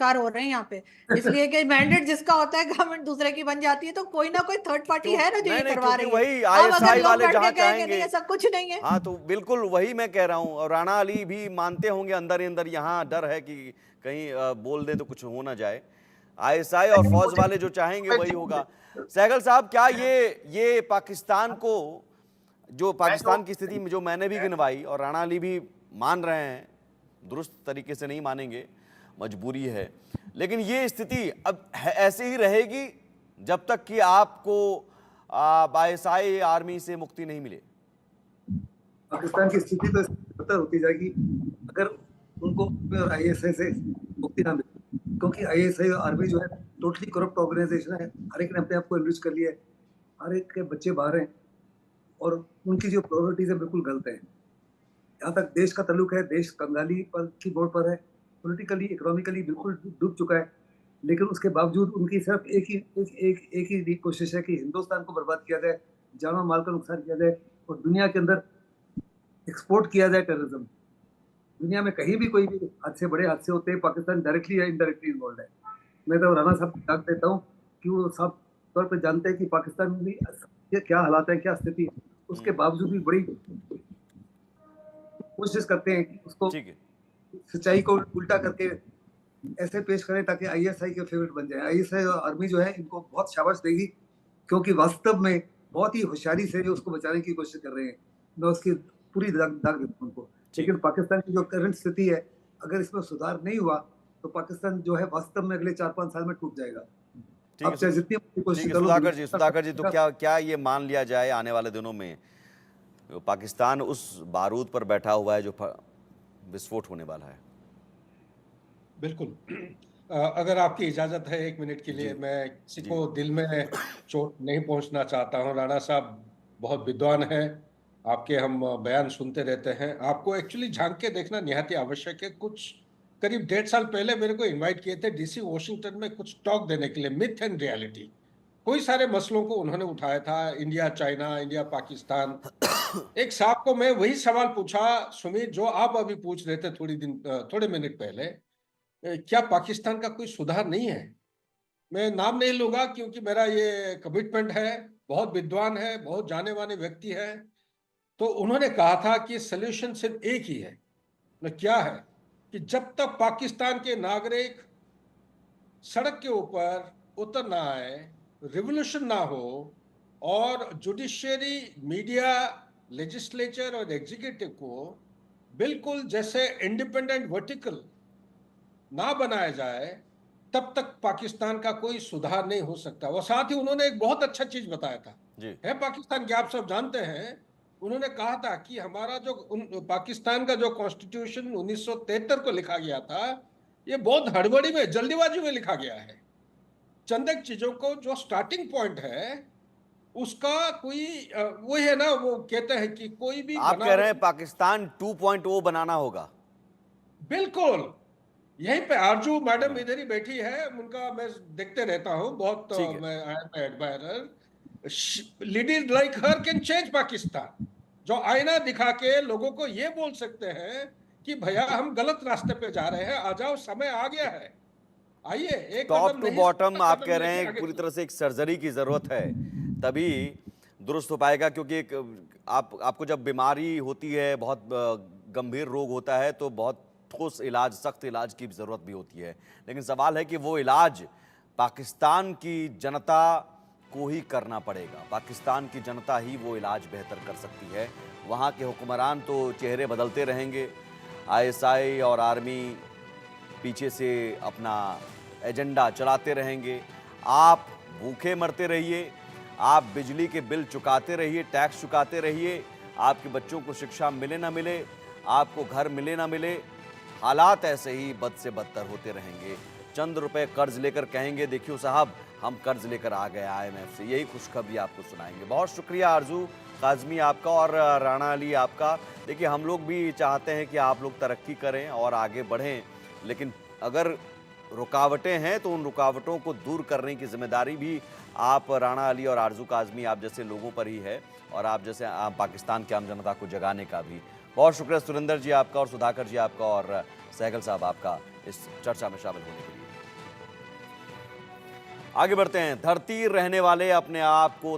चमत्कार हो रहे हैं यहाँ पे। इसलिए कि मैंडेट जिसका होता है, गवर्नमेंट दूसरे की बन जाती है, तो कोई ना कोई थर्ड पार्टी है ना जो ये नहीं नहीं, करवा क्योंकि रही है। वही अब अगर आईएसआई लोग वाले बैठ जहां के कहेंगे चाहेंगे। नहीं ऐसा कुछ नहीं है। हाँ तो बिल्कुल वही मैं कह रहा हूं, और राणा अली भी मानते होंगे अंदर ही अंदर, यहाँ डर है कि कहीं बोल दे तो कुछ हो ना जाए। आईएसआई और फौज वाले जो चाहेंगे वही होगा। सहगल साहब, क्या ये पाकिस्तान को, जो पाकिस्तान की स्थिति में जो मैंने भी गिनवाई और राणा अली भी मान रहे हैं, दुरुस्त तरीके से नहीं मानेंगे, मजबूरी है, लेकिन ये स्थिति अब ऐसे ही रहेगी जब तक कि आपको आईएसआई आर्मी से मुक्ति नहीं मिले? पाकिस्तान की स्थिति तो बदतर होती जाएगी अगर उनको आईएसआई से मुक्ति ना मिले, क्योंकि आईएसआई और आर्मी जो है टोटली करप्ट ऑर्गेनाइजेशन है। हर एक ने अपने आप को एनरिच कर लिया है, हर एक के बच्चे बाहर हैं और उनकी जो प्रायोरिटीज है बिल्कुल गलत है। जहाँ तक देश का ताल्लुक है, देश कंगाली पर की बोर्ड पर है, पॉलिटिकली इकोनॉमिकली बिल्कुल डूब चुका है। लेकिन उसके बावजूद उनकी सिर्फ एक ही कोशिश है कि हिंदुस्तान को बर्बाद किया जाए, जानो माल का नुकसान किया जाए और दुनिया के अंदर एक्सपोर्ट किया जाए टेररिज्म। दुनिया में कहीं भी कोई भी हादसे, बड़े हादसे होते हैं, पाकिस्तान डायरेक्टली या इनडायरेक्टली इन्वॉल्व है। मैं तो राणा साहब को दाग देता हूँ कि वो साफ तौर पर जानते हैं कि पाकिस्तान में क्या हालात है, क्या स्थिति है, उसके बावजूद भी बड़ी कोशिश करते हैं कि उसको सच्चाई को उल्टा करके ऐसे पेश करें ताकि आईएसआई के फेवरेट बन जाए। आईएसआई और आर्मी जो है इनको बहुत शाबाश देगी, क्योंकि वास्तव में बहुत ही होशियारी से उसको बचाने की कोशिश कर रहे हैं। मैं उसकी पूरी दाग देता हूँ उनको। लेकिन पाकिस्तान की जो करंट स्थिति है, अगर इसमें सुधार नहीं हुआ तो पाकिस्तान जो है वास्तव में अगले 4-5 साल में टूट जाएगा। अब चाहे जितनी कोशिश करो। सुधाकर जी, तो क्या ये मान लिया जाए आने वाले दिनों में पाकिस्तान उस बारूद पर बैठा हुआ है जो विस्फोट होने वाला है? बिल्कुल। अगर आपकी इजाजत है 1 मिनट के लिए, मैं किसी को दिल में चोट नहीं पहुंचना चाहता हूं। राणा साहब बहुत विद्वान हैं, आपके हम बयान सुनते रहते हैं। आपको एक्चुअली झांक के देखना निहायत आवश्यक है। कुछ करीब 1.5 साल पहले मेरे को इनवाइट किए थे डीसी वॉशिंगटन में कुछ टॉक देने के लिए, मिथ एंड रियलिटी। कोई सारे मसलों को उन्होंने उठाया था, इंडिया चाइना, इंडिया पाकिस्तान। एक साहब को मैं वही सवाल पूछा सुमित जो आप अभी पूछ रहे थे थोड़े मिनट पहले, क्या पाकिस्तान का कोई सुधार नहीं है? मैं नाम नहीं लूंगा क्योंकि मेरा ये कमिटमेंट है। बहुत विद्वान है, बहुत जाने माने व्यक्ति है। तो उन्होंने कहा था कि सलूशन सिर्फ एक ही है। क्या है कि जब तक पाकिस्तान के नागरिक सड़क के ऊपर उतर ना आए, रिवोल्यूशन ना हो और जुडिशियरी, मीडिया, लेजिस्लेचर और एग्जीक्यूटिव को बिल्कुल जैसे इंडिपेंडेंट वर्टिकल ना बनाया जाए, तब तक पाकिस्तान का कोई सुधार नहीं हो सकता। और साथ ही उन्होंने एक बहुत अच्छा चीज बताया था, है पाकिस्तान के आप सब जानते हैं। उन्होंने कहा था कि हमारा जो पाकिस्तान का जो कॉन्स्टिट्यूशन 1973 को लिखा गया था, ये बहुत हड़बड़ी में, जल्दीबाजी में लिखा गया है। चंद एक चीजों को जो स्टार्टिंग पॉइंट है उसका कोई वो है ना, वो कहते हैं कि कोई भी आप कह रहे हैं पाकिस्तान 2.0 बनाना होगा? बिल्कुल। यहीं पे आरजू मैडम इधर ही बैठी है, उनका मैं देखते रहता हूँ बहुत, मैं admirer. Leaders like her can change Pakistan, जो आईना दिखा के लोगों को ये बोल सकते हैं कि भैया हम गलत रास्ते पे जा रहे हैं, आ जाओ, समय आ गया है, आइए एक टॉप टू बॉटम आप कह रहे हैं पूरी तरह से एक सर्जरी की जरूरत है, तभी दुरुस्त हो पाएगा। क्योंकि एक आपको जब बीमारी होती है, बहुत गंभीर रोग होता है, तो बहुत ठोस इलाज, सख्त इलाज की जरूरत भी होती है। लेकिन सवाल है कि वो इलाज पाकिस्तान की जनता को ही करना पड़ेगा। पाकिस्तान की जनता ही वो इलाज बेहतर कर सकती है। वहाँ के हुक्मरान तो चेहरे बदलते रहेंगे, आईएसआई और आर्मी पीछे से अपना एजेंडा चलाते रहेंगे। आप भूखे मरते रहिए, आप बिजली के बिल चुकाते रहिए, टैक्स चुकाते रहिए, आपके बच्चों को शिक्षा मिले ना मिले, आपको घर मिले ना मिले, हालात ऐसे ही बद से बदतर होते रहेंगे। चंद रुपए कर्ज लेकर कहेंगे देखियो साहब हम कर्ज लेकर आ गए आईएमएफ से, यही खुशखबरी आपको सुनाएंगे। बहुत शुक्रिया आरजू काजमी आपका और राणा अली आपका। देखिए हम लोग भी चाहते हैं कि आप लोग तरक्की करें और आगे बढ़ें, लेकिन अगर रुकावटें हैं तो उन रुकावटों को दूर करने की जिम्मेदारी भी आप राणा अली और आरजू काजमी आप जैसे लोगों पर ही है, और आप जैसे पाकिस्तान की आम जनता को जगाने का भी। बहुत शुक्रिया सुरेंद्र जी आपका और सुधाकर जी आपका और सहगल साहब आपका इस चर्चा में शामिल होने के लिए। आगे बढ़ते हैं। धरती रहने वाले अपने आप को